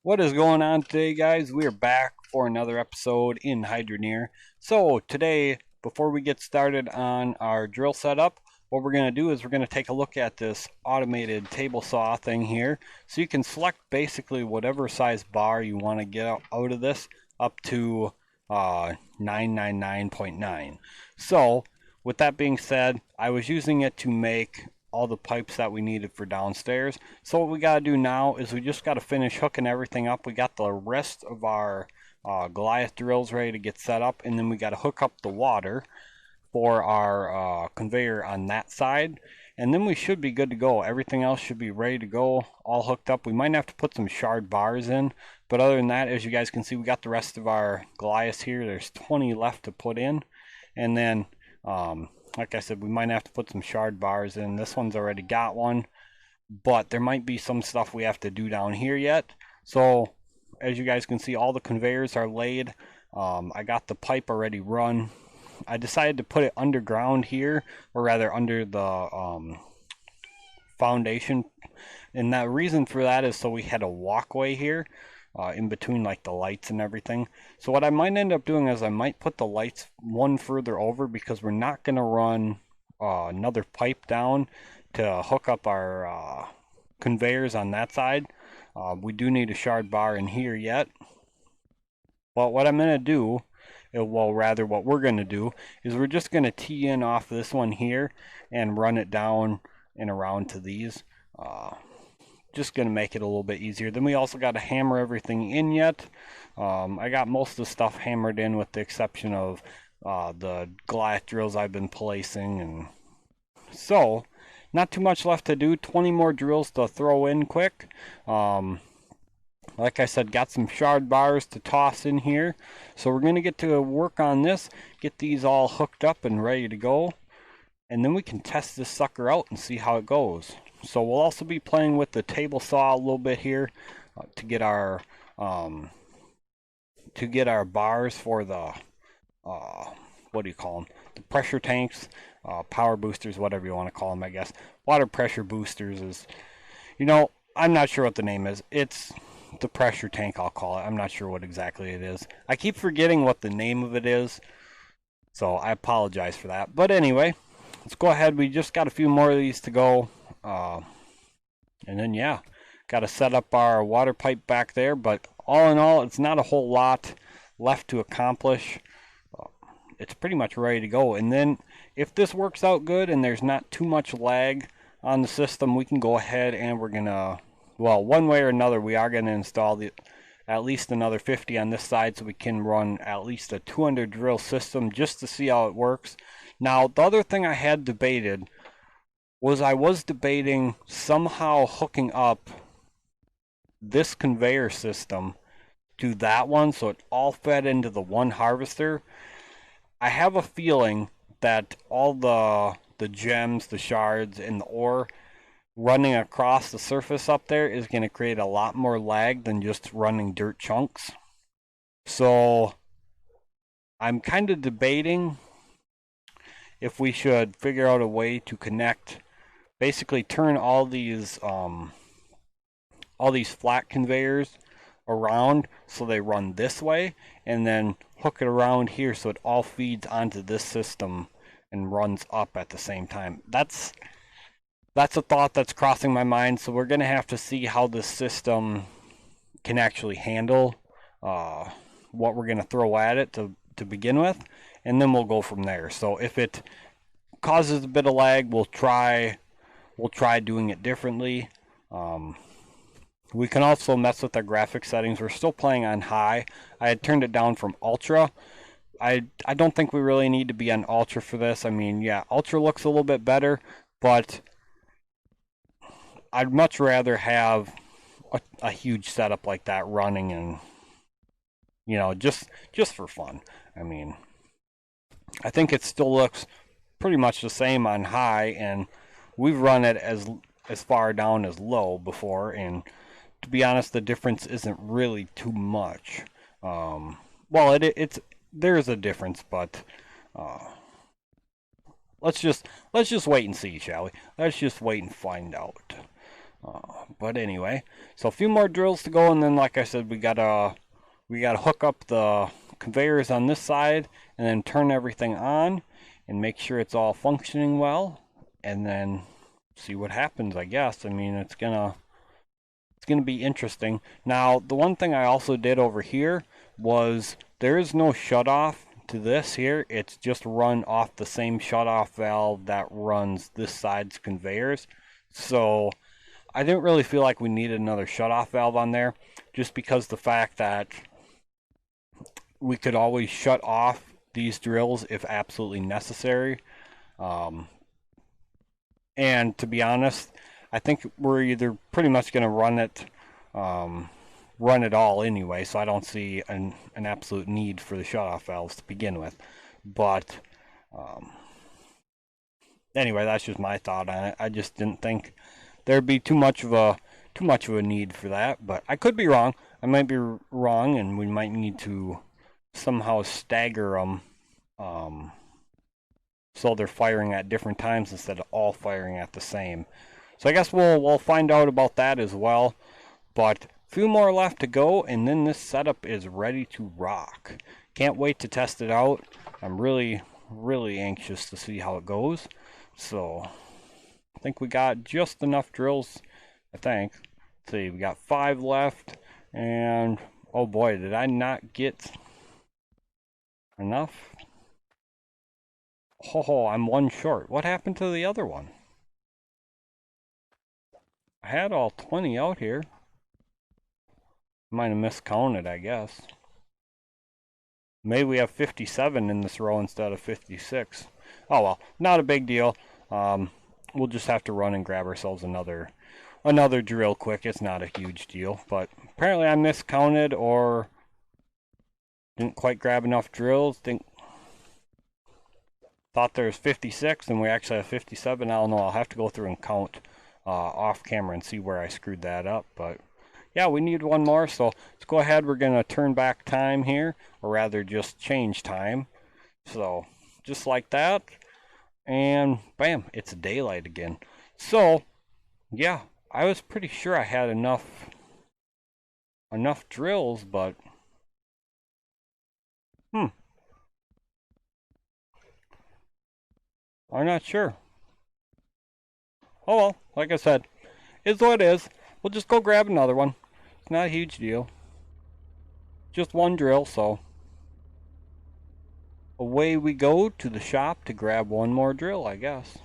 What is going on today, guys? We are back for another episode in Hydroneer. So today, before we get started on our drill setup, what we're going to do is we're going to take a look at this automated table saw thing here. So you can select basically whatever size bar you want to get out of this up to 999.9. So with that being said, I was using it to make all the pipes that we needed for downstairs. So what we got to do now is we just got to finish hooking everything up. We got the rest of our Goliath drills ready to get set up, and then we got to hook up the water for our conveyor on that side, and then we should be good to go. Everything else should be ready to go, all hooked up. We might have to put some shard bars in, but other than that, as you guys can see, we got the rest of our Goliaths here. There's 20 left to put in, and then like I said, we might have to put some shard bars in. This one's already got one, but there might be some stuff we have to do down here yet. So as you guys can see, all the conveyors are laid. I got the pipe already run. I decided to put it underground here, or rather under the foundation. And the reason for that is so we had a walkway here in between like the lights and everything. So what I might end up doing is I might put the lights one further over, because we're not going to run another pipe down to hook up our conveyors on that side. We do need a shard bar in here yet. But what I'm going to do, well, rather what we're going to do, is we're just going to tee in off this one here and run it down and around to these. Just going to make it a little bit easier. Then we also got to hammer everything in yet. I got most of the stuff hammered in with the exception of the Goliath drills I've been placing. And so, not too much left to do. 20 more drills to throw in quick. Like I said, got some shard bars to toss in here. So we're going to get to work on this, get these all hooked up and ready to go. And then we can test this sucker out and see how it goes. So we'll also be playing with the table saw a little bit here to get our bars for the what do you call them? The pressure tanks, power boosters, whatever you want to call them, I guess. Water pressure boosters is, I'm not sure what the name is. It's the pressure tank, I'll call it. I'm not sure what exactly it is. I keep forgetting what the name of it is, so I apologize for that. But anyway, let's go ahead. We just got a few more of these to go. And then, yeah, got to set up our water pipe back there. But all in all, it's not a whole lot left to accomplish. It's pretty much ready to go. And then if this works out good and there's not too much lag on the system, we can go ahead and we're going to, well, one way or another, we are going to install at least another 50 on this side, so we can run at least a 200 drill system just to see how it works. Now, the other thing I had debated was I was debating somehow hooking up this conveyor system to that one so it all fed into the one harvester. I have a feeling that all the gems, the shards, and the ore running across the surface up there is going to create a lot more lag than just running dirt chunks. So I'm kind of debating if we should figure out a way to connect, basically turn all these flat conveyors around so they run this way, and then hook it around here so it all feeds onto this system and runs up at the same time. That's a thought that's crossing my mind. So we're going to have to see how this system can actually handle what we're going to throw at it to begin with, and then we'll go from there. So if it causes a bit of lag, we'll try doing it differently. We can also mess with our graphics settings. We're still playing on high. I had turned it down from ultra. I don't think we really need to be on ultra for this. I mean, yeah, ultra looks a little bit better, but I'd much rather have a huge setup like that running, and just for fun. I mean, I think it still looks pretty much the same on high, and we've run it as far down as low before, and to be honest, the difference isn't really too much. Well, there is a difference, but let's just wait and see, shall we? Let's just wait and find out. But anyway, so a few more drills to go, and then like I said, we gotta hook up the conveyors on this side, and then turn everything on, and make sure it's all functioning well, and then see what happens. I guess. I mean, it's gonna be interesting. Now, the one thing I also did over here was there is no shutoff to this here. It's just run off the same shutoff valve that runs this side's conveyors. So I didn't really feel like we needed another shutoff valve on there, just because the fact that we could always shut off these drills if absolutely necessary. Um, and to be honest, I think we're either pretty much going to run it all anyway, so I don't see an absolute need for the shutoff valves to begin with. But um, anyway, that's just my thought on it. I just didn't think there'd be too much of a need for that, but I could be wrong. I might be wrong, and we might need to somehow stagger them, so they're firing at different times instead of all firing at the same. So I guess we'll find out about that as well. But a few more left to go, and then this setup is ready to rock. Can't wait to test it out. I'm really, really anxious to see how it goes. So I think we got just enough drills, I think. Let's see, we got 5 left, and oh boy, did I not get enough? Oh, I'm 1 short. What happened to the other one? I had all 20 out here. Might have miscounted, I guess. Maybe we have 57 in this row instead of 56. Oh well, not a big deal. We'll just have to run and grab ourselves another drill quick. It's not a huge deal, but apparently I miscounted or didn't quite grab enough drills. Thought there was 56 and we actually have 57. I don't know. I'll have to go through and count off camera and see where I screwed that up, but yeah, we need one more, so let's go ahead. We're going to turn back time here, or rather just change time. So just like that, and bam, it's daylight again. So yeah, I was pretty sure I had enough drills, but I'm not sure. Oh well, like I said, is what it is. We'll just go grab another one. It's not a huge deal. Just one drill, so away we go to the shop to grab one more drill, I guess.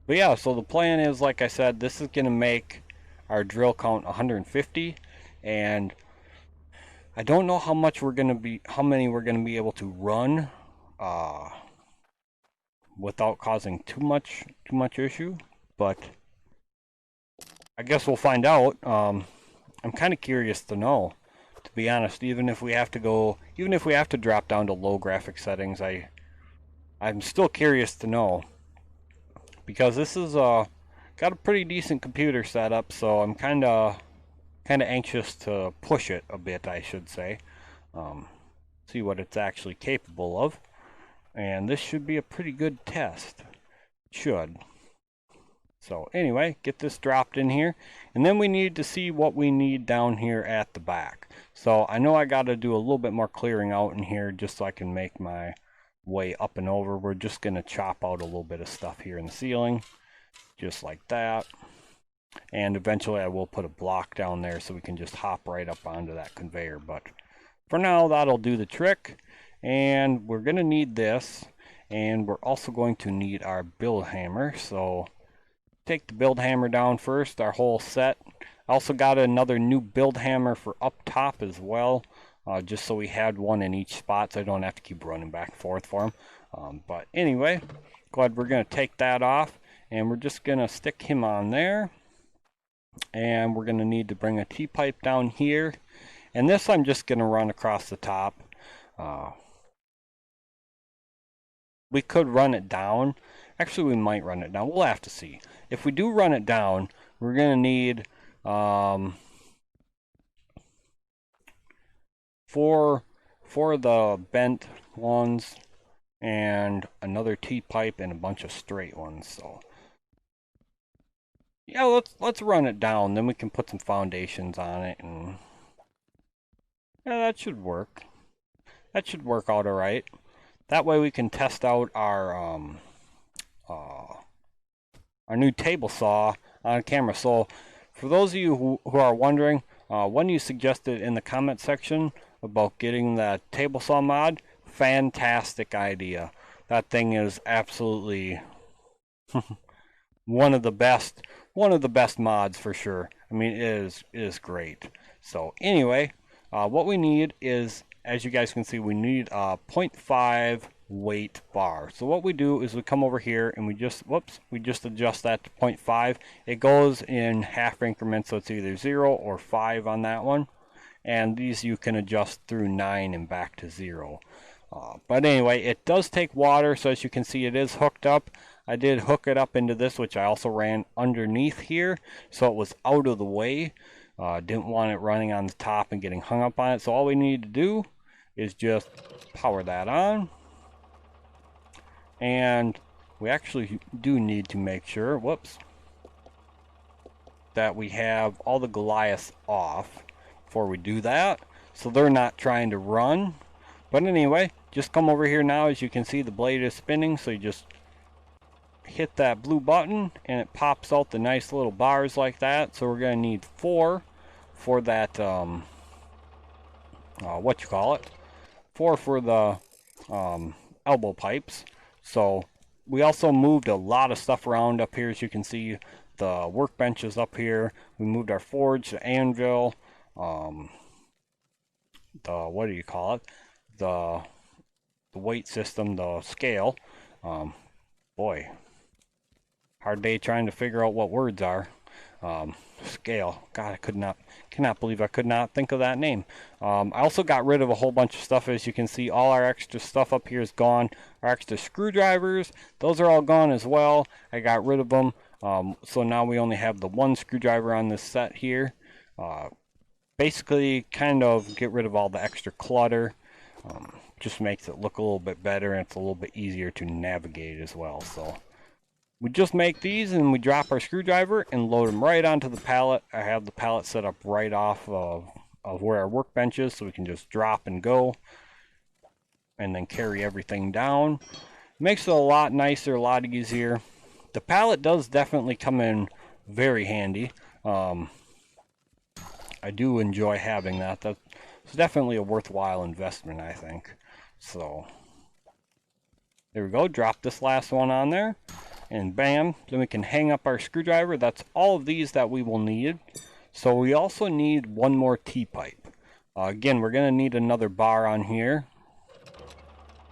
But yeah, so the plan is, like I said, this is going to make our drill count 150, and I don't know how many we're going to be able to run without causing too much issue, but I guess we'll find out. I'm kind of curious to know, to be honest. Even if we have to drop down to low graphic settings, I'm still curious to know, because this is got a pretty decent computer setup, so I'm kind of anxious to push it a bit, I should say. See what it's actually capable of, and this should be a pretty good test. It should. So anyway, get this dropped in here, and then we need to see what we need down here at the back. So I know I got to do a little bit more clearing out in here just so I can make my way up and over. We're just going to chop out a little bit of stuff here in the ceiling, just like that. And eventually I will put a block down there so we can just hop right up onto that conveyor. But for now, that'll do the trick. And we're going to need this, and we're also going to need our build hammer. So take the build hammer down first, our whole set. I also got another new build hammer for up top as well, just so we had one in each spot so I don't have to keep running back and forth for them. But anyway, glad we're going to take that off, and we're just going to stick him on there. And we're going to need to bring a T-pipe down here, and this I'm just going to run across the top. We could run it down. Actually, we might run it down. We'll have to see. If we do run it down, we're going to need four of the bent ones and another T-pipe and a bunch of straight ones. So Yeah, let's run it down. Then we can put some foundations on it, and yeah, that should work. That should work out all right. That way we can test out uh, our new table saw on camera. So for those of you who are wondering, one you suggested in the comment section about getting that table saw mod, fantastic idea. That thing is absolutely one of the best mods for sure. I mean, it is great. So anyway, what we need is, as you guys can see, we need a zero point 0.5 weight bar. So what we do is we come over here and we just adjust that to 0.5. It goes in half increments, so it's either 0 or 5 on that one. And these you can adjust through 9 and back to 0. But anyway, it does take water, so as you can see, it is hooked up. I did hook it up into this, which I also ran underneath here, so it was out of the way. Didn't want it running on the top and getting hung up on it, so all we need to do is just power that on. And we actually do need to make sure, whoops, that we have all the Goliaths off before we do that, so they're not trying to run. But anyway, just come over here now. As you can see, the blade is spinning, so you just hit that blue button and it pops out the nice little bars like that. So we're going to need 4 for that, what you call it, 4 for the elbow pipes. So we also moved a lot of stuff around up here. As you can see, the workbench is up here. We moved our forge, the anvil, the, what do you call it, the weight system, the scale. Boy, hard day trying to figure out what words are. Scale. God, cannot believe I could not think of that name. I also got rid of a whole bunch of stuff. As you can see, all our extra stuff up here is gone. Our extra screwdrivers, those are all gone as well. I got rid of them. So now we only have the one screwdriver on this set here. Basically, kind of get rid of all the extra clutter. Just makes it look a little bit better, and it's a little bit easier to navigate as well. So we just make these and we drop our screwdriver and load them right onto the pallet. I have the pallet set up right off of where our workbench is, so we can just drop and go and then carry everything down. Makes it a lot nicer, a lot easier. The pallet does definitely come in very handy. I do enjoy having that. That's definitely a worthwhile investment, I think. So there we go. Drop this last one on there, and bam, then we can hang up our screwdriver. That's all of these that we will need. So we also need one more T-pipe. Again, we're going to need another bar on here.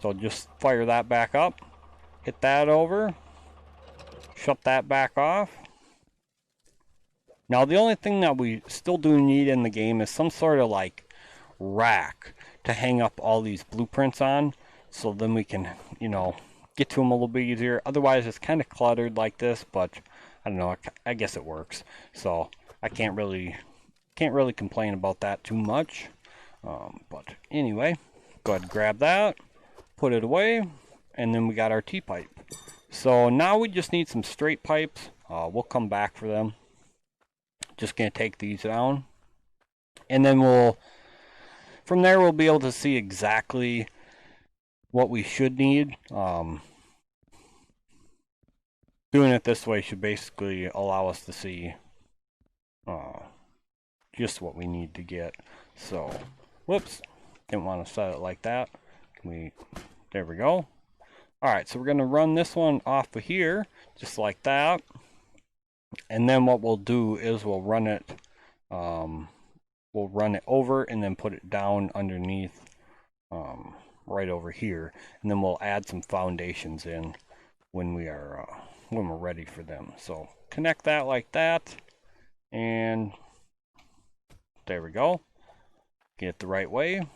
So just fire that back up, hit that over, shut that back off. Now the only thing that we still do need in the game is some sort of like rack to hang up all these blueprints on, so then we can, you know, get to them a little bit easier. Otherwise it's kind of cluttered like this, but I don't know, I guess it works. So I can't really complain about that too much. But anyway, go ahead and grab that, put it away, and then we got our T-pipe. So now we just need some straight pipes. We'll come back for them. Just gonna take these down, and then from there we'll be able to see exactly what we should need. Doing it this way should basically allow us to see just what we need to get. So, whoops, didn't want to set it like that. There we go. Alright, so we're going to run this one off of here, just like that. And then what we'll do is we'll run it over and then put it down underneath right over here. And then we'll add some foundations in when we're ready for them. So connect that like that, and there we go. Get it the right way.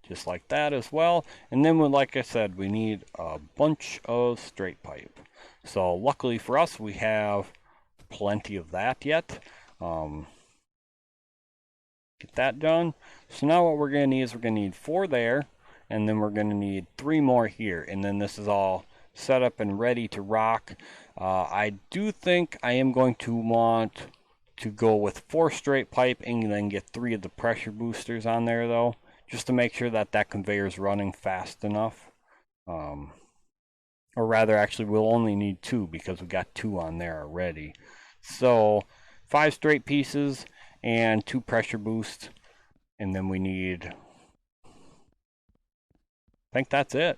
Just like that as well. And then, like I said, we need a bunch of straight pipe. So luckily for us, we have plenty of that yet. Get that done. So now what we're going to need is we're going to need 4 there, and then we're going to need 3 more here. And then this is all set up and ready to rock. I do think I am going to want to go with 4 straight pipe and then get 3 of the pressure boosters on there though, just to make sure that that conveyor is running fast enough. Or rather, actually, we'll only need 2 because we got 2 on there already. So 5 straight pieces and 2 pressure boosts, and then we need, I think that's it.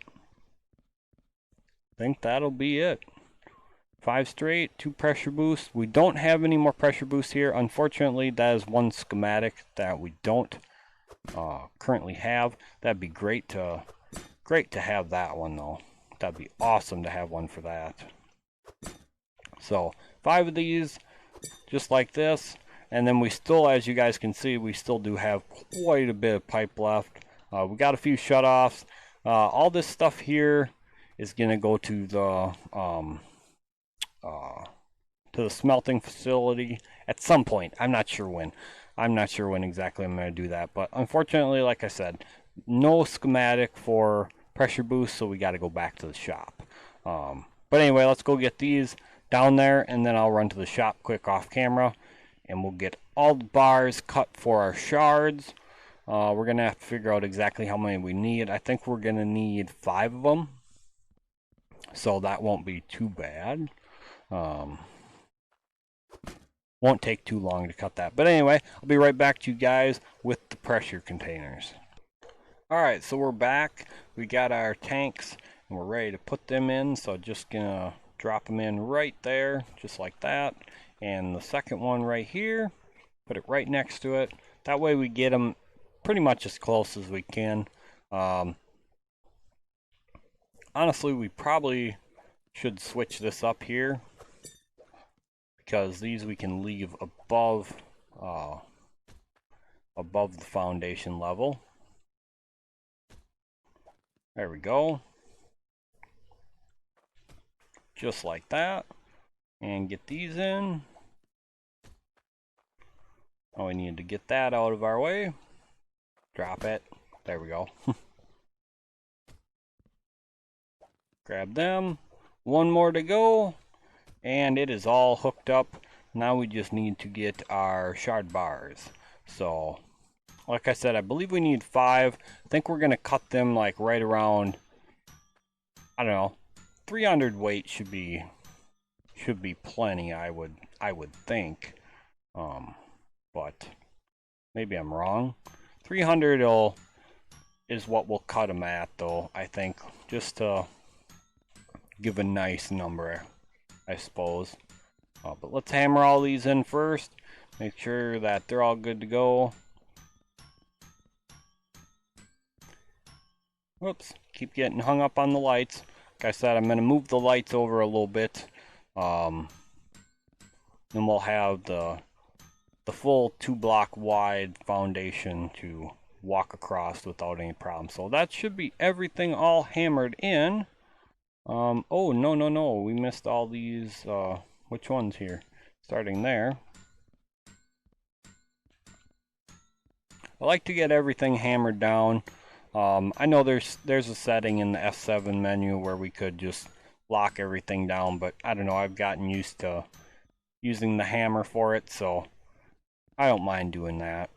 I think that'll be it. 5 straight, 2 pressure boosts. We don't have any more pressure boosts here. Unfortunately, that is one schematic that we don't currently have. That'd be great to have that one though. That'd be awesome to have one for that. So 5 of these, just like this, and then we still, as you guys can see, we still do have quite a bit of pipe left. We got a few shutoffs. All this stuff here is gonna go to the smelting facility at some point. I'm not sure when. I'm not sure when exactly I'm gonna do that, but unfortunately, like I said, no schematic for pressure boost, so we got to go back to the shop. But anyway, let's go get these down there, and then I'll run to the shop quick off camera, and we'll get all the bars cut for our shards. We're gonna have to figure out exactly how many we need. I think we're gonna need 5 of them, so that won't be too bad. Won't take too long to cut that. But anyway, I'll be right back to you guys with the pressure containers. Alright, so we're back. We got our tanks and we're ready to put them in. So just gonna drop them in right there, just like that. And the second one right here, put it right next to it. That way we get them pretty much as close as we can. Honestly, we probably should switch this up here, because these we can leave above the foundation level. There we go. Just like that. And get these in. Oh, we need to get that out of our way. Drop it. There we go. Grab them. One more to go. And it is all hooked up. Now we just need to get our shard bars. So, like I said, I believe we need 5. I think we're going to cut them like right around, I don't know, 300 weight should be plenty, I would think. But maybe I'm wrong. 300 is what we'll cut them at though, I think, just to give a nice number, I suppose. But let's hammer all these in first. Make sure that they're all good to go. Whoops, keep getting hung up on the lights. Like I said, I'm going to move the lights over a little bit. Then we'll have the full 2-block wide foundation to walk across without any problem. So that should be everything all hammered in. Oh, no, we missed all these. Which ones here? Starting there. I like to get everything hammered down. I know there's a setting in the F7 menu where we could just lock everything down, but I don't know, I've gotten used to using the hammer for it, so I don't mind doing that.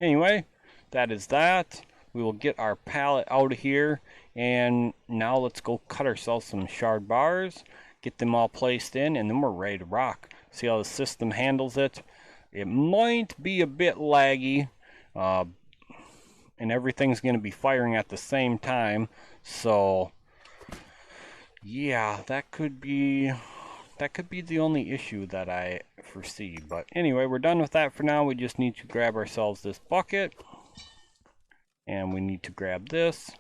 Anyway, that is that. We will get our pallet out of here, and now let's go cut ourselves some shard bars, get them all placed in, and then we're ready to rock. See how the system handles it. It might be a bit laggy, and everything's going to be firing at the same time, so yeah, that could be the only issue that I foresee. But anyway, we're done with that for now. We just need to grab ourselves this bucket, and we need to grab this,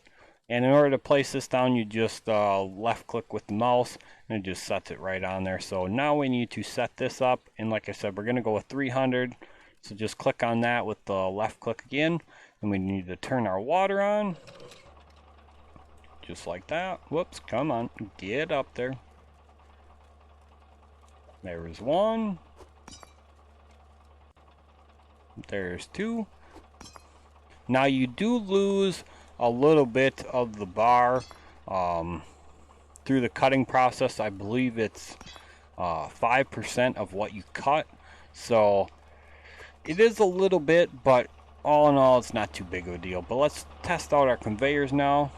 and in order to place this down, you just left click with the mouse and it just sets it right on there. So now we need to set this up, and like I said, we're going to go with 300, so just click on that with the left click again, and we need to turn our water on just like that. Whoops, come on, get up there. There's 1. There's 2. Now you do lose a little bit of the bar through the cutting process. I believe it's 5% of what you cut, so it is a little bit, but all in all it's not too big of a deal. But let's test out our conveyors now,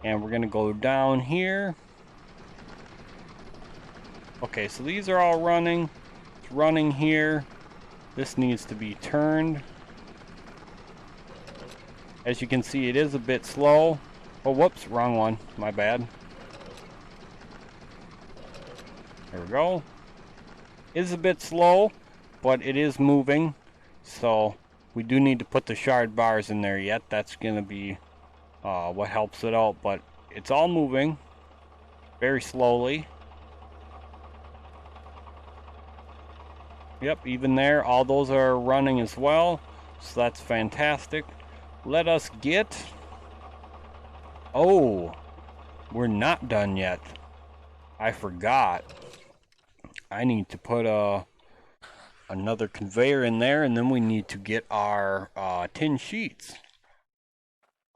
and we're gonna go down here. Okay, so these are all running. It's running here. This needs to be turned. As you can see, it is a bit slow. Oh, whoops, wrong one. My bad. There we go. It is a bit slow, but it is moving. So we do need to put the shard bars in there yet. That's going to be what helps it out. But it's all moving very slowly. Yep, even there, all those are running as well. So that's fantastic. Let us get... Oh, we're not done yet. I forgot. I need to put another conveyor in there, and then we need to get our tin sheets.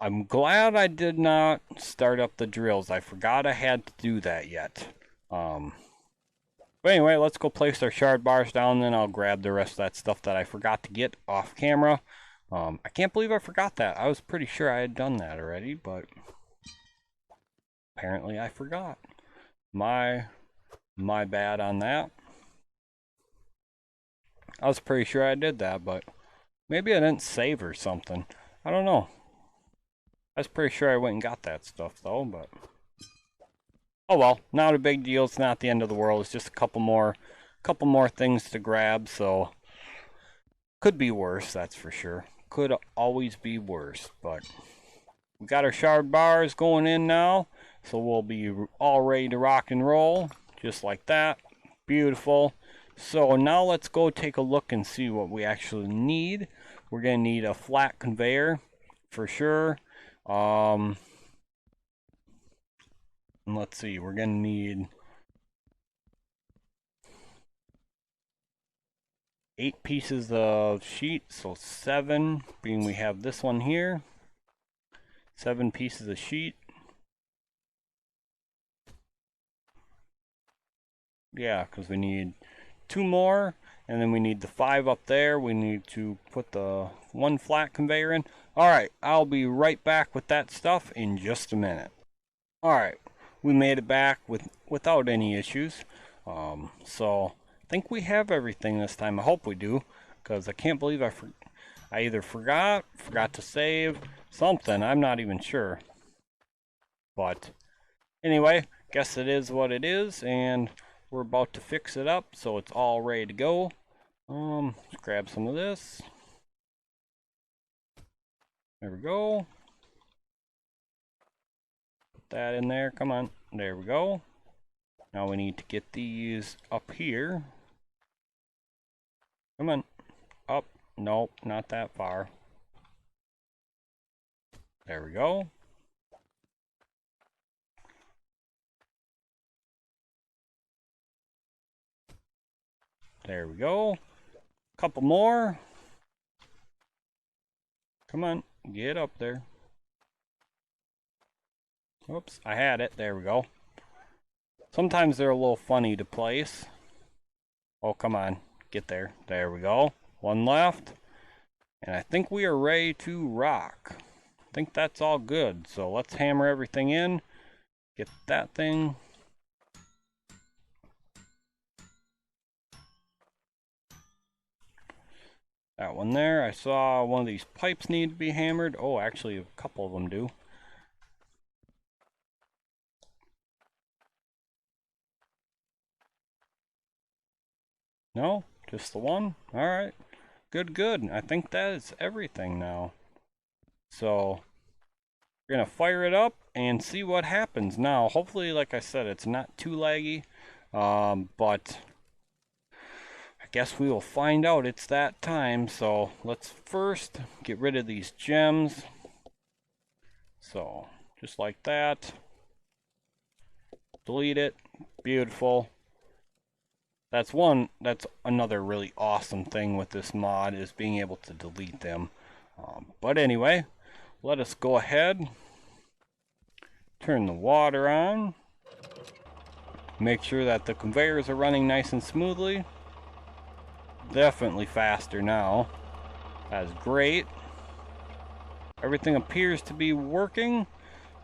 I'm glad I did not start up the drills. I forgot I had to do that yet. But anyway, let's go place our shard bars down, then I'll grab the rest of that stuff that I forgot to get off camera. I can't believe I forgot that. I was pretty sure I had done that already, but apparently I forgot. My bad on that. I was pretty sure I did that, but maybe I didn't save or something. I don't know. I was pretty sure I went and got that stuff though, but oh well, not a big deal. It's not the end of the world. It's just a couple more things to grab, so could be worse, that's for sure. Could always be worse, but we got our shard bars going in now, so we'll be all ready to rock and roll, just like that. Beautiful. So now let's go take a look and see what we actually need. We're gonna need a flat conveyor for sure. And let's see, we're gonna need 8 pieces of sheet, so 7, being we have this one here. 7 pieces of sheet. Yeah, because we need 2 more, and then we need the 5 up there. We need to put the 1 flat conveyor in. Alright, I'll be right back with that stuff in just a minute. Alright, we made it back without any issues. So I think we have everything this time. I hope we do, because I can't believe I either forgot to save something. I'm not even sure. But anyway, guess it is what it is, and we're about to fix it up, so it's all ready to go. Let's grab some of this. There we go. Put that in there. Come on. There we go. Now we need to get these up here. Come on. Up. Nope, not that far. There we go. There we go. Couple more. Come on, get up there. Oops, I had it. There we go. Sometimes they're a little funny to place. Oh, come on. Get there. There we go. 1 left. And I think we are ready to rock. I think that's all good. So let's hammer everything in. Get that thing. That one there. I saw one of these pipes need to be hammered. Oh, actually a couple of them do. No? Just the one? Alright. Good, good. I think that is everything now. So we're gonna fire it up and see what happens. Now, hopefully, like I said, it's not too laggy. But I guess we will find out. It's that time. So let's first get rid of these gems. So just like that. Delete it. Beautiful. That's another really awesome thing with this mod, is being able to delete them. But anyway, let us go ahead Turn the water on. Make sure that the conveyors are running nice and smoothly. Definitely faster now. That's great. Everything appears to be working.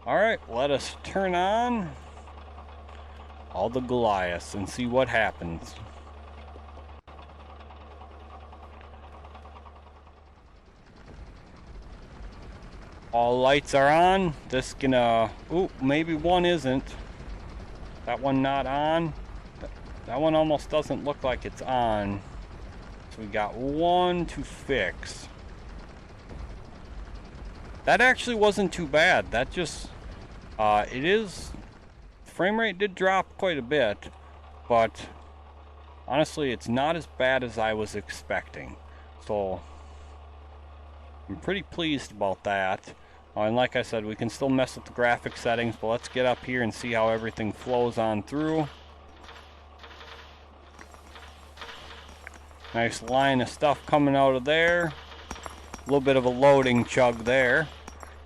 Alright, let us turn on all the Goliaths and see what happens. All lights are on. This gonna... Ooh, maybe one isn't. That one not on. That one almost doesn't look like it's on. So we got one to fix. That actually wasn't too bad. That just... it is... Frame rate did drop quite a bit. But... honestly, it's not as bad as I was expecting. So... I'm pretty pleased about that. And like I said, we can still mess with the graphic settings, but let's get up here and see how everything flows on through. Nice line of stuff coming out of there. A little bit of a loading chug there.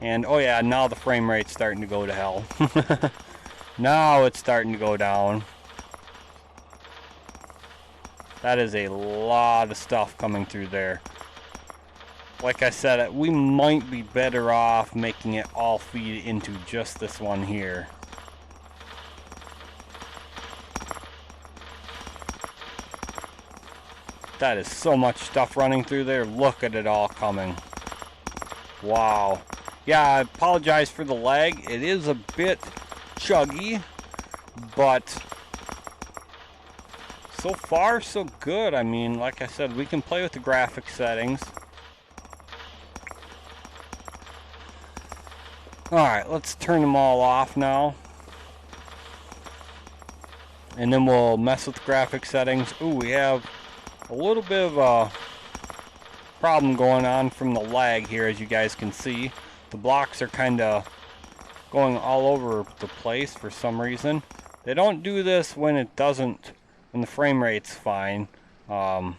And oh yeah, now the frame rate's starting to go to hell. Now it's starting to go down. That is a lot of stuff coming through there. Like I said, we might be better off making it all feed into just this one here. That is so much stuff running through there. Look at it all coming. Wow. Yeah, I apologize for the lag. It is a bit chuggy, but so far so good. I mean, like I said, we can play with the graphic settings. Alright, let's turn them all off now. And then we'll mess with the graphic settings. Ooh, we have a little bit of a problem going on from the lag here, as you guys can see. The blocks are kind of going all over the place for some reason. They don't do this when it doesn't, when the frame rate's fine. I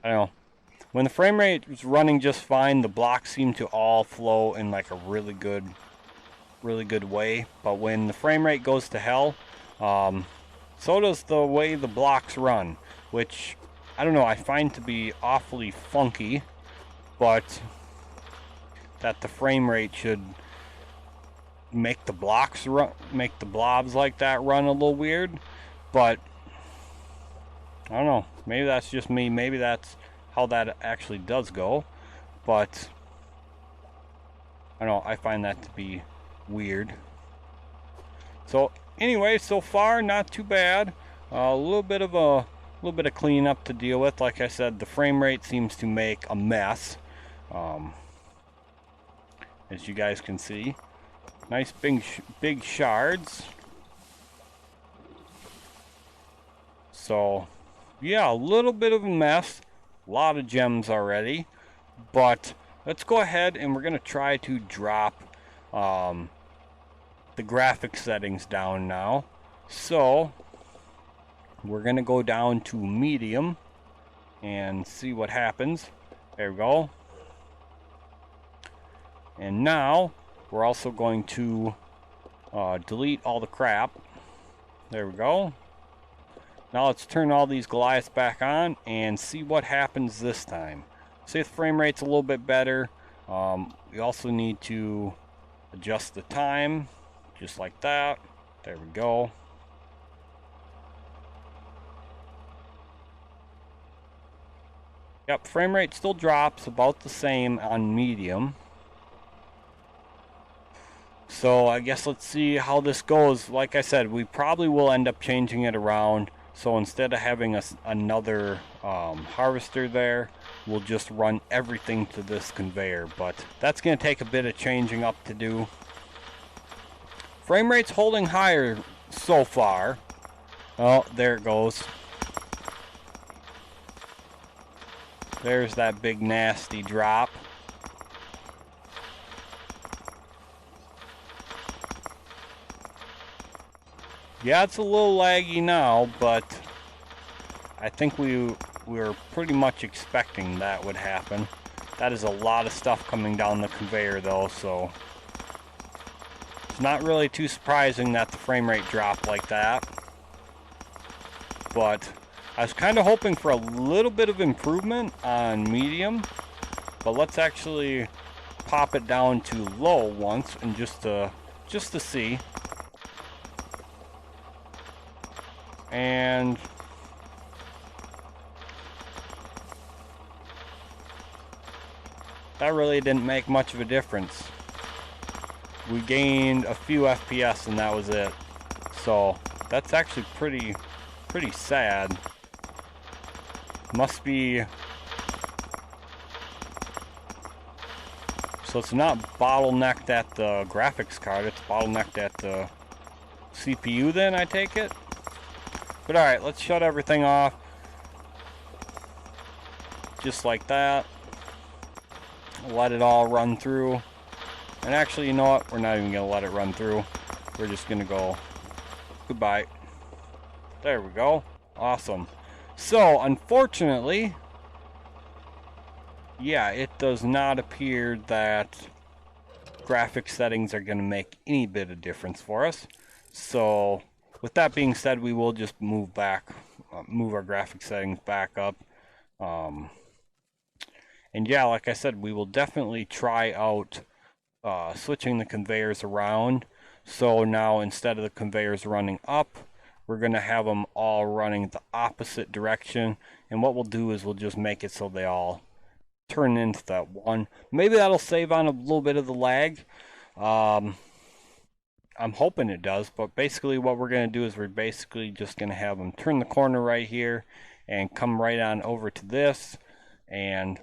don't know. When the frame rate is running just fine, the blocks seem to all flow in like a really good way. But when the frame rate goes to hell, so does the way the blocks run, which I don't know, I find to be awfully funky. But that the frame rate should make the blocks run, make the blobs like that run a little weird. But I don't know, maybe that's just me, maybe that's how that actually does go, but I don't know, I find that to be weird. So anyway, so far not too bad. A little bit of cleanup to deal with. Like I said, the frame rate seems to make a mess, as you guys can see. Nice big shards. So yeah, a little bit of a mess. A lot of gems already, but let's go ahead and we're going to try to drop the graphic settings down now. So we're going to go down to medium and see what happens. There we go. And now we're also going to delete all the crap. There we go. Now let's turn all these Goliaths back on and see what happens this time. See if the frame rate's a little bit better. We also need to adjust the time, just like that. There we go. Yep, frame rate still drops about the same on medium. So I guess let's see how this goes. Like I said, we probably will end up changing it around. So instead of having another harvester there, we'll just run everything to this conveyor. But that's going to take a bit of changing up to do. Frame rate's holding higher so far. Oh, there it goes. There's that big nasty drop. Yeah, it's a little laggy now, but I think we were pretty much expecting that would happen. That is a lot of stuff coming down the conveyor though, so not really too surprising that the frame rate dropped like that. But I was kind of hoping for a little bit of improvement on medium. But let's actually pop it down to low once and just to see. And that really didn't make much of a difference. We gained a few FPS and that was it. So that's actually pretty sad. Must be. So it's not bottlenecked at the graphics card, it's bottlenecked at the CPU then, I take it. But alright, let's shut everything off. Just like that. Let it all run through. And actually, you know what? We're not even going to let it run through. We're just going to go goodbye. There we go. Awesome. So, unfortunately, yeah, it does not appear that graphics settings are going to make any bit of difference for us. So, with that being said, we will just move our graphics settings back up. And yeah, like I said, we will definitely try out switching the conveyors around. So now instead of the conveyors running up, we're going to have them all running the opposite direction. And what we'll do is we'll just make it so they all turn into that one. Maybe that'll save on a little bit of the lag. I'm hoping it does, but basically what we're going to do is we're basically just going to have them turn the corner right here and come right on over to this. And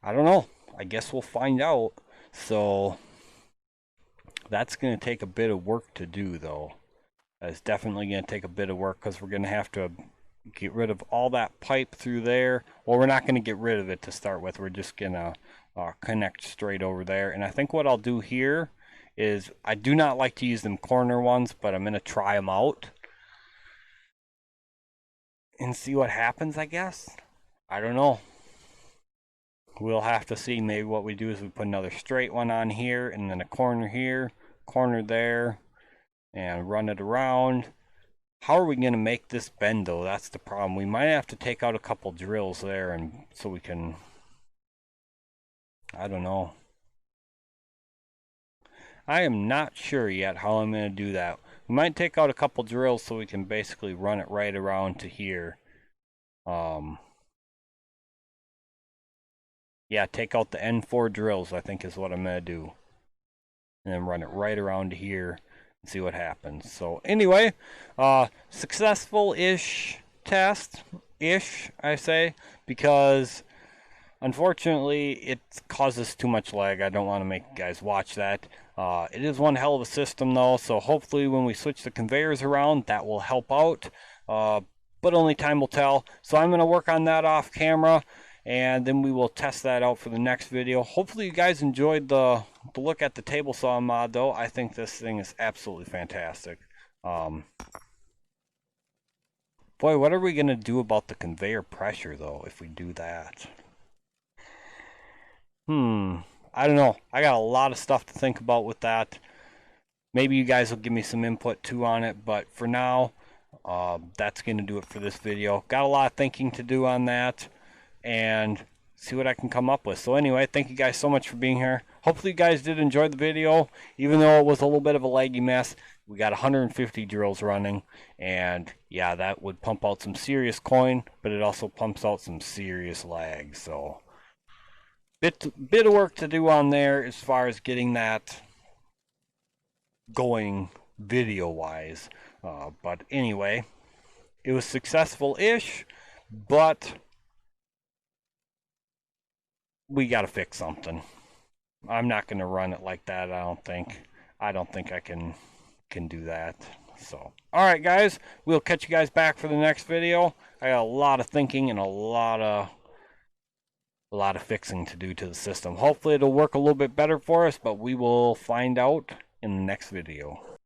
I don't know. I guess we'll find out. So that's going to take a bit of work to do, though. It's definitely going to take a bit of work because we're going to have to get rid of all that pipe through there. Well, we're not going to get rid of it to start with. We're just going to connect straight over there. And I think what I'll do here is, I do not like to use them corner ones, but I'm going to try them out and see what happens, I guess. I don't know. We'll have to see. Maybe what we do is we put another straight one on here and then a corner here, corner there, and run it around. How are we going to make this bend, though? That's the problem. We might have to take out a couple drills there, and so we can, I don't know. I am not sure yet how I'm going to do that. We might take out a couple drills so we can basically run it right around to here. Yeah, take out the N4 drills, I think is what I'm going to do. And then run it right around to here. See what happens. So anyway, successful-ish test-ish, I say, because unfortunately it causes too much lag. I don't want to make you guys watch that. It is one hell of a system, though, so hopefully when we switch the conveyors around, that will help out, but only time will tell. So I'm going to work on that off camera, and then we will test that out for the next video. Hopefully you guys enjoyed the look at the table saw mod, though. I think this thing is absolutely fantastic. Boy, what are we going to do about the conveyor pressure, though, if we do that? I don't know. I got a lot of stuff to think about with that. Maybe you guys will give me some input, too, on it. But for now, that's going to do it for this video. Got a lot of thinking to do on that. And see what I can come up with. So anyway, thank you guys so much for being here. Hopefully you guys did enjoy the video, even though it was a little bit of a laggy mess. We got 150 drills running, and yeah, that would pump out some serious coin, but it also pumps out some serious lag. So bit of work to do on there as far as getting that going video wise. But anyway, it was successful-ish, but we got to fix something. I'm not going to run it like that, I don't think. I don't think I can do that. So, alright guys, we'll catch you guys back for the next video. I got a lot of thinking and a lot of fixing to do to the system. Hopefully it'll work a little bit better for us, but we will find out in the next video.